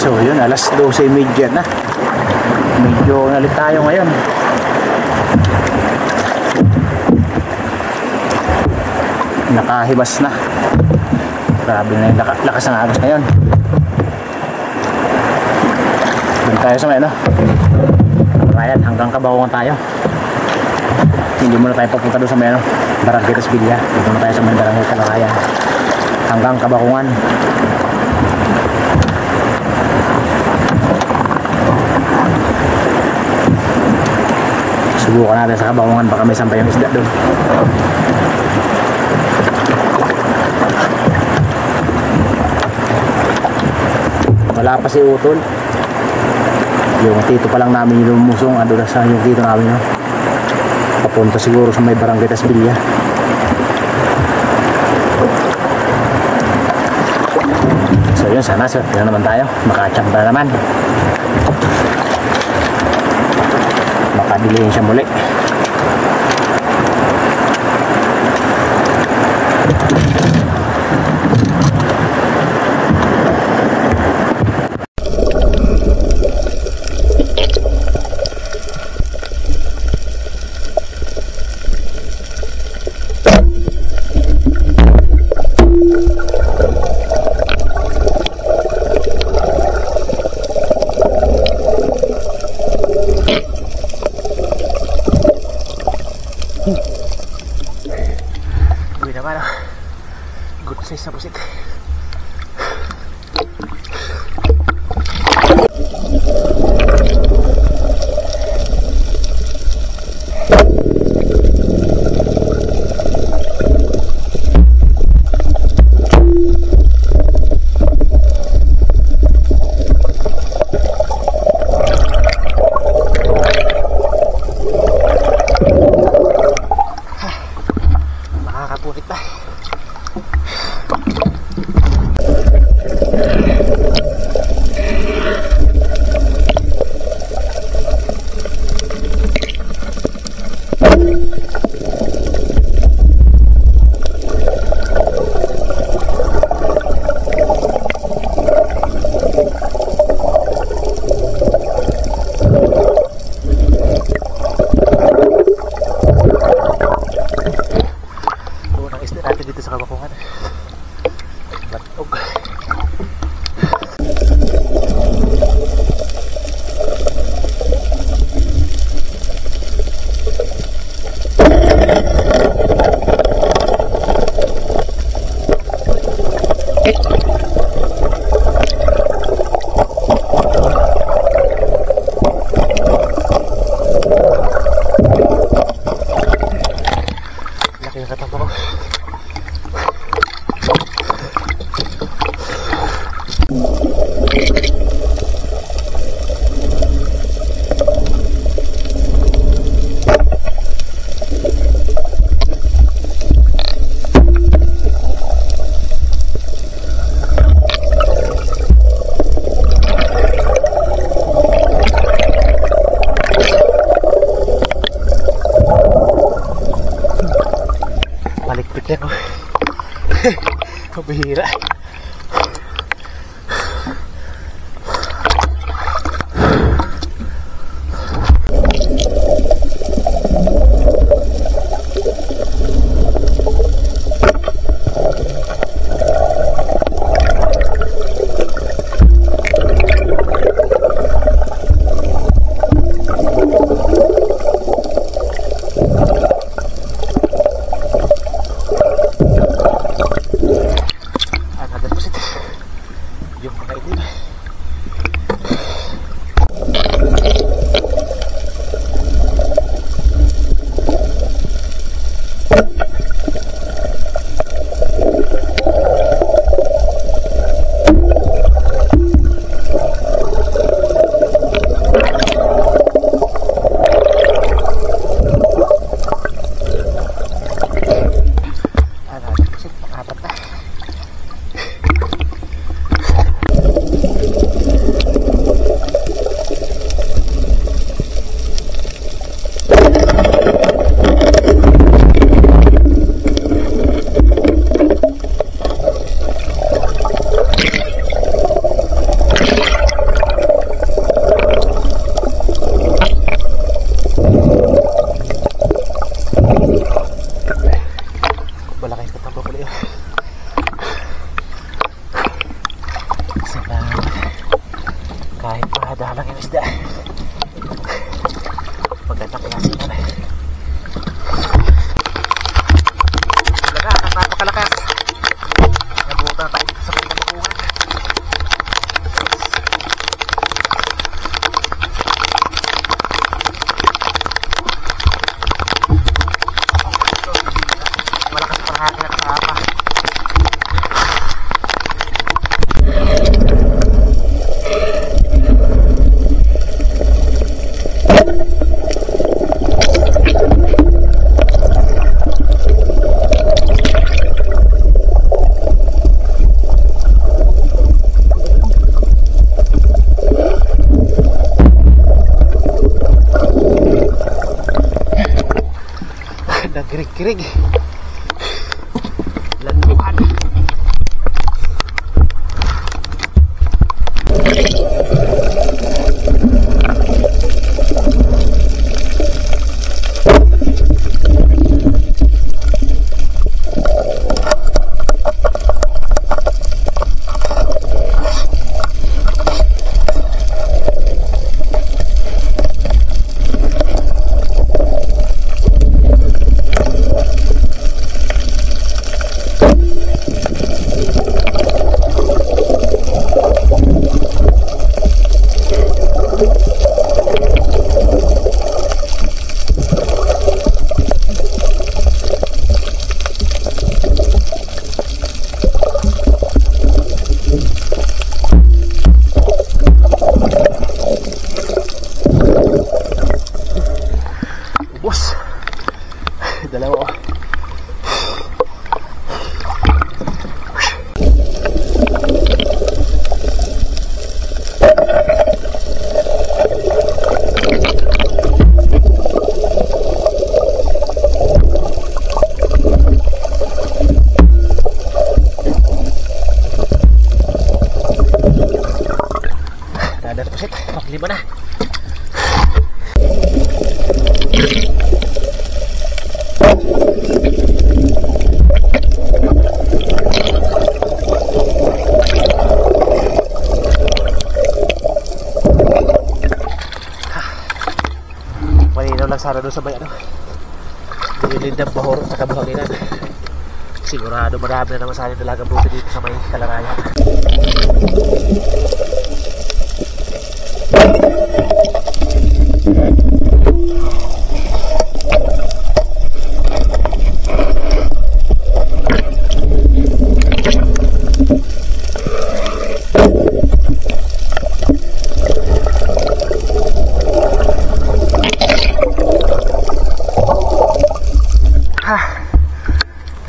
So yun, alas 12:30 na. Medyo nalit tayo ngayon. Nakahibas na. Grabe na yung lakas ng agos ngayon. Doon tayo sa may ano, Ryan, hanggang Kabakungan tayo. Hindi muna tayo papunta doon sa may ano, Barangay Tasbilya. Dito muna tayo sa may Barangay Kalakayan hanggang Kabakungan. Subukan natin sa Kabakungan, baka may sampay yung isda doon. Wala pa si Utol. Yung tito pa lang namin yung lumusong, ando na sa yung tito namin, no? Papunta siguro sa may Barangay Tasbilya. So yun, sana sir, yun naman tayo, makachamba naman, makabilihin siya muli. Good size na pusit. Makakapulit pa. Dito sa Kabakungan, Batog. Laki yung katapa ko. Palikpik yan, oh. Pabihira. kirig. Landuhan. Bos, dalawa. Ada deposit, lima na. Malinaw lang sana doon sa bayan, Dilindang Bahor sa Kabuhanginan. Sigurado marami na naman sana dalagang buti dito sa may Kalarayan.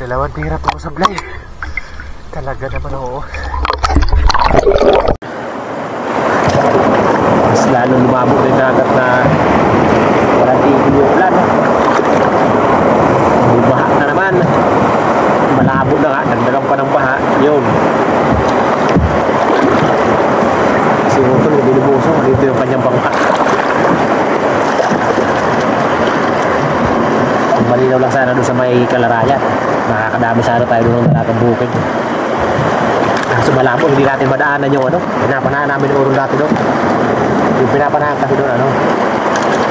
Dalawang tira po sa blay. Talaga naman, oo. Mas lalo lumabog din agad na walang tigil yung ulan. Bumaha na naman. Malabo na nga. Nagdagang pa ng baha. Yun. Si Utol, binubusong. Dito yung kanyang bangka. Malinaw lang sana doon sa may Kalarayan. Nakakadami sana tayo doon ng dalagang bukid. Kaso malabo, hindi natin madaanan yung pinapanahan namin yung urong dati doon. Yung pinapanahan kasi doon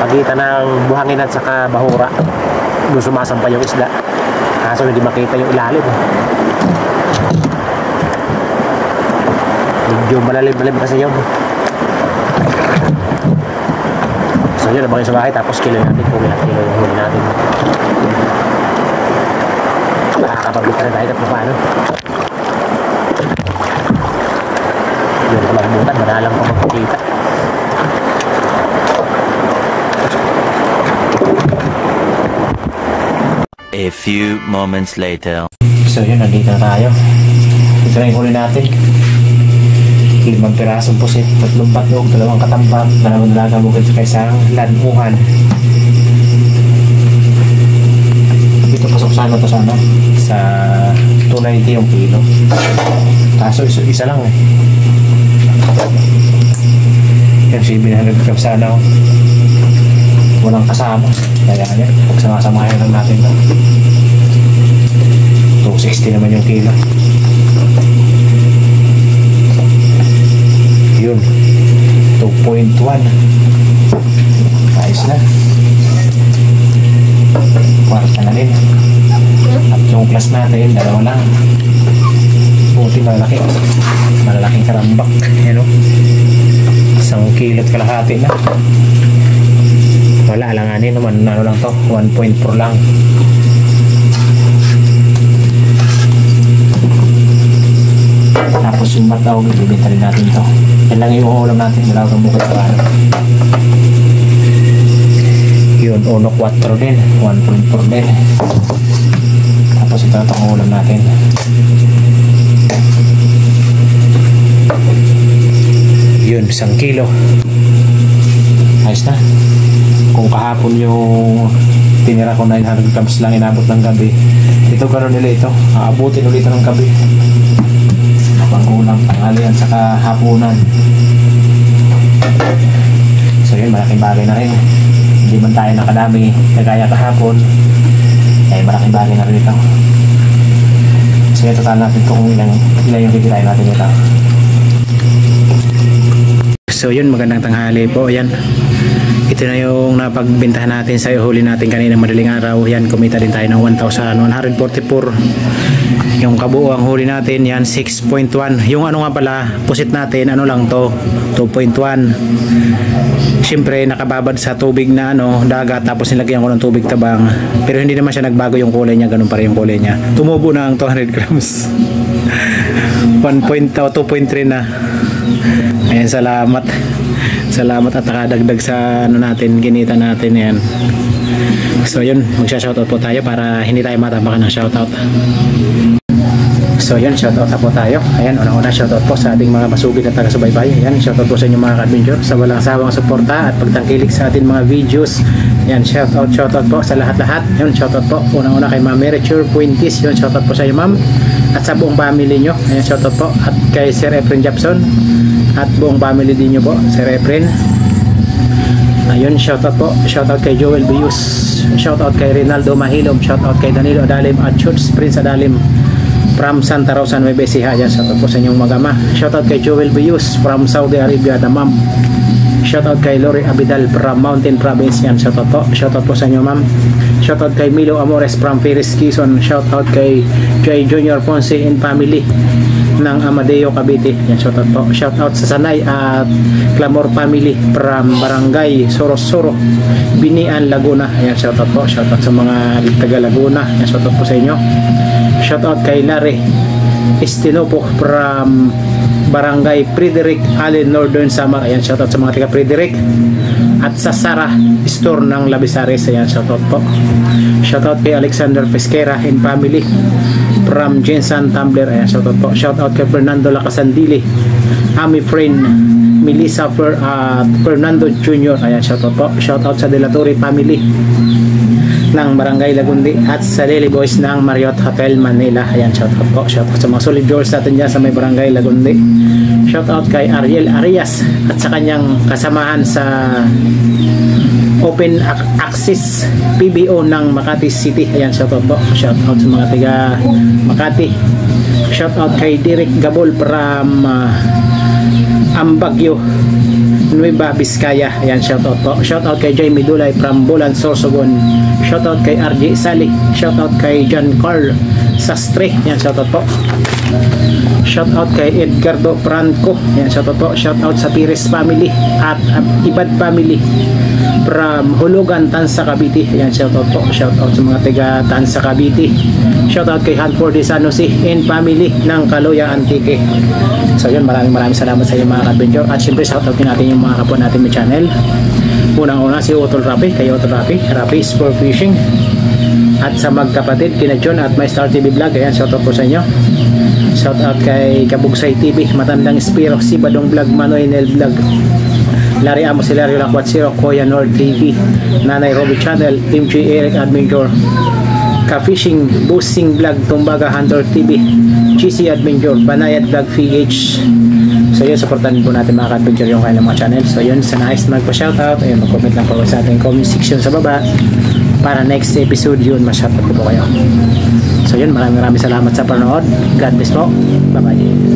pagitan ng Buhangin at saka Bahura, doon sumasampay yung isda. Kaso hindi makita yung ilalim. Medyo malalim kasi yun. So yun, nabangin sa bahay tapos kilo natin kung ilang kilo yung huli natin. Nakakapagod ka na tayo at paano. Yun, kalagbutan, madalang pa magkikita. A few moments later. So yun, nandito na tayo. Ito na yung huli natin. 5 pirasong pusit, 3 patlog, 2 katampak, 2 dalagang bukid sa isang lanungan. Dito pasok sana to sana sa 290 yung kilo. Kaso isa lang Yung 700 grams sana walang kasama. Kaya yan, pag samasamahin lang natin 260 naman yung kilo. Yun, 2.1. Ayos na. Kwarta na din. At yung class natin, 2 lang. Buti malaki. Malalaking karambak. Yan o. 1 kilo't kalahati na. Wala, alanganin naman. Ano lang to? 1.4 lang. Tapos yung mataw, ibibenta rin natin to. Yan lang yung ulam natin, dalagang bukid sa ano. Yun, 1.4 din, 1.4 din. Tapos ito itong ulam natin. Yun, 1 kilo. Ayos na. Kung kahapon yung tinira ko 900 grams lang inabot ng gabi. Ito karon nila ito, aabutin ulit ng gabi. Pangkulang tanghalian saka hapunan. So yun, malaking bagay na rin. Hindi man tayo nakadami kagaya kahapon, ay malaking bagay na rin ito. So yun, total natin kung ilan yung kikirain natin ito. So yun, magandang tanghali po. Yan, ito na yung napagbintahan natin sa huli natin kanina madaling araw. Yan, kumita din tayo ng 1,144. Yung kabuuang huli natin, yan 6.1. Yung ano nga pala, pusit natin, ano lang to, 2.1. Siyempre, nakababad sa tubig na dagat, tapos nilagyan ko ng tubig tabang. Pero hindi naman siya nagbago yung kulay niya, ganun pa rin yung kulay niya. Tumubo na ang 200 grams. 2.3 na. Ayan, salamat. Salamat at nakadagdag sa natin, kinita natin yan. So yun, magsha-shoutout po tayo para hindi tayo matapakan ng shoutout. So yan, shoutout na po tayo. Ayan, unang-una shoutout po sa ating mga masugid na taga-subaybay. Ayan, shoutout po sa inyong mga ka-adventure sa walang sawang suporta at pagtangkilik sa ating mga videos. Ayan, shoutout po sa lahat-lahat. Ayan, shoutout po unang-una kay Ma'am Meriture Puintis. Ayan, shoutout po sa iyo, Ma'am. At sa buong family nyo. Ayan, shoutout po. At kay Sir Efren Japson. At buong family din nyo po, Sir Efren. Ayun, shoutout po. Shoutout kay Joel Bius. Shoutout kay Rinaldo Mahilom. Shoutout kay Danilo Adalim at Church Prince Adalim from Santa Rosa, Nueva Ecija. Yan, shoutout po sa inyong magama. Shoutout kay Joel Bius from Saudi Arabia, Damam. Shoutout kay Lori Abidal from Mountain Province. Yan, shoutout po. Shoutout po sa inyo, ma'am. Shoutout kay Milo Amores from Ferris Quezon. Shoutout kay Jay Junior Ponce and family ng Amadeo Cavite. Yan, shoutout po. Shoutout sa Sanay at Clamor family from Barangay Sorosoro, Binian, Laguna. Yan, shoutout po. Shoutout sa mga taga Laguna. Yan, shoutout po sa inyo. Shoutout kay Larry Estinopo from Barangay Frederick Allen, Northern Samar. Ayan, shoutout sa mga taga Frederick. At sa Sarah Store ng Labisares. Ayan, shoutout po. Shoutout kay Alexander Pesquera and family from Jensen Tumbler. Ayan, shoutout po. Shoutout kay Fernando Lacasandili, Ami friend Melissa Fernando Jr. Ayan, shoutout po. Shoutout sa Delatorre family ng Barangay Lagundi at sa Lily Boys ng Marriott Hotel Manila. Ayan, shoutout po. Shoutout sa mga solid viewers natin dyan sa may Barangay Lagundi. Shoutout kay Ariel Arias at sa kanyang kasamahan sa Open Access PBO ng Makati City. Ayan, shoutout po. Shoutout sa mga taga Makati. Shoutout kay Derek Gabol from Ambagyo, Nueva Vizcaya. Ayan, shoutout po. Shoutout kay Jamie Dulay from Bulan, Sorsogon. Shoutout kay RJ Sali. Shoutout kay John Carl Sastre. Ayan, shoutout po. Shoutout kay Edgardo Franco. Ayan, shoutout po. Shoutout sa Pires family at Ibad family from Hulugan, Tansa, Cavite. Ayan, shoutout po. Shoutout sa mga taga Tansa, Cavite. Shoutout kay Hanford de San Jose and family ng Kaloya Antique. So yun, maraming salamat sa inyo mga ka-adventure. At syempre shoutout din natin yung mga kapwa natin may channel. Unang-una si Utol Rapi, kay Utol Rapi, Rapi Sport Fishing. At sa magkapatid, kina John at My Star TV Vlog. Ayan, shoutout po sa inyo. Shoutout kay Kabugsay TV, Matandang Spiro, si Badong Vlog, Manoy Nel Vlog, Larry Amos, Hilario Lakwat, Koya Nord TV, Nanay Robby Channel, MJ Eric Adventure, Ka-Fishing, Boosting Vlog, Tumbaga Hunter TV, GC Adventure, Banayat Vlog PH. So yun, supportan po natin mga ka-adventure yung kanilang mga channel. So yun, sa nais magpa-shoutout, ayun, mag-comment lang po sa ating comment section sa baba para next episode yun, ma-shoutout po kayo. So yun, maraming salamat sa panonood. God bless po. Bye-bye.